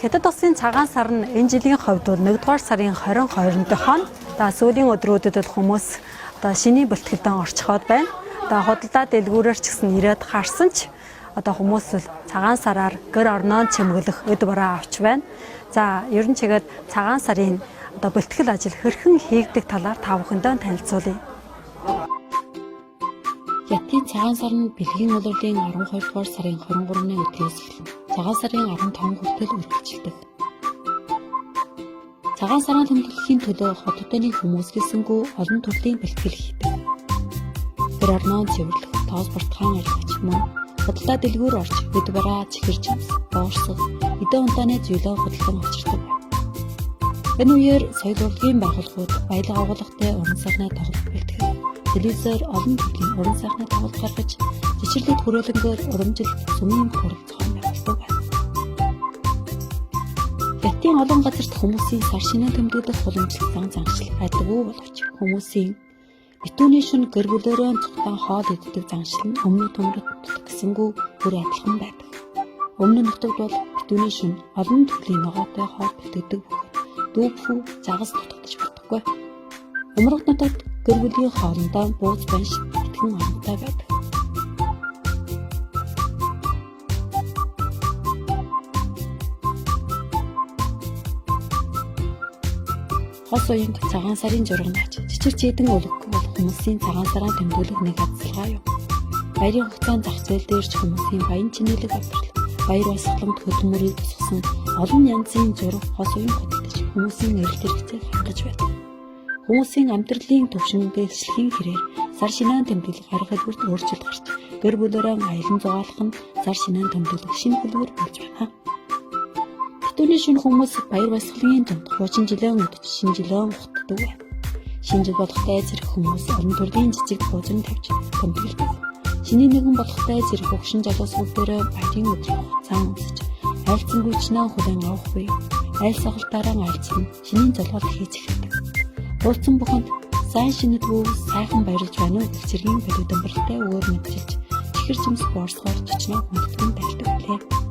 Хятад улсын цагаан сар нь энэ жилийн хувьд бол 1-р сарын 22-нд хоног сүүлийн өдрүүдэд хүмүүс шиний бэлтгэлдэн орчиход байна. Худалдаа дэлгүүрээр ч гэсэн ирээд харсан ч хүмүүс л цагаан сараар гэр орноо чимэглэх өд бороо авч байна. За ер нь чигээд цагаан сарын бэлтгэл ажил хэрхэн хийгдэх талаар та бүхэндээ танилцуулъя. Хятадын цагаан сар нь бэлгийн улирлын 12-р сарын 23-ны өдрөөс эхэлнэ. Цагаан сарын 15 хүртэл үргэлжилдэг. Цагаан сарын тэмдэглэхийн төлөө хот хотын хүмүүс гэлсэнгүй олон төрлийн бэлтгэл хийдэг. Гэр орноо цэвэрлэх, тоос бортхон ойлгоч мөн худалдаа дэлгүүр орж өд бороо чихэр чамс, боорсох, эдэн унтааны зүйлээ худалдан авчирдаг. Энэ үеэр соёл урлагийн байгууллагууд баялаг агуулгатай уран сайхны тоглолт бэлтгэв. Телевизээр олон төрлийн уран сайхны тоглолт гаргаж, жишрлээд хүрээлэнгээр урамжилт сүмийн хурал зохион байгуулдаг байна. Хятадын олон газарт хүмүүсийн сар шинэ тэмдэглэх уламжлалт заншил адилгүй боловч хүмүүсийн битүүний шүн гэр бүлөөрөө цухтан хоол иддэг заншил нь өмнө төмрөд гэсэнгүй бүр адилхан байдаг. Өмнө нутагт бол битүүний шүн олон төрлийн ногоотой хоол бэлтгэдэг бөгөөд дүүбфүү загас дутагдаж болдоггүй. Умрах нутагт гэр бүлийн хоолндоо бууз банш итгэн онцтой байдаг. Хос уянг цагаан сарын журганд жижиг чийдэн өлөггүй бол хүмүүсийн цагаан сараа тэмдэглэх нэг ажиллагаа юм. Баярын хугацаанд зах зээл дээр ч хүмүүсийн баян чинэлэг авдрал, баяр баясгаламж хөдөлмөрийг тусгасан олон янзын зураг хос уянг хөдөлж хүмүүсийн эрэлт хэрэгцээг хангаж байдаг. Хүмүүсийн амьдралын төвшин бэлшлэхийн хэрээр сар шинээн тэмдэглэх арга хэлбэрт өөрчлөлт гарч, гэр бүлээрээ аялан зугаалах нь сар шинээн тэмдэглэх шинэ хэлбэр болж байна. Битүүний шөнө хүмүүс баяр баясгалын тунд хуучин жилийн өдөж шинэ жилийн ухтдаг байна. Шинэ жил болохтай зэрэг хүмүүс олон төрлийн жижиг буузан тавьж тэмдэглэдэг. Шинийн нэгэн болохтай зэрэг өгшин жолоосгол дээр баярын өдрийн хугацаан өмсөж, айлцсангүй чинээ хүлээн авах буй, айл сахалтаараа айлцсан шинийн золгол хийж эхэлдэг. Уулзсан бүхэнд сайн шинэдгүү сайхан баярлж байна уу гэж зэргийн бодит амбартай өөр мэдчилж чихэр чимс боорсгоор чичнээ хүндэтгэн тайлдаг билээ.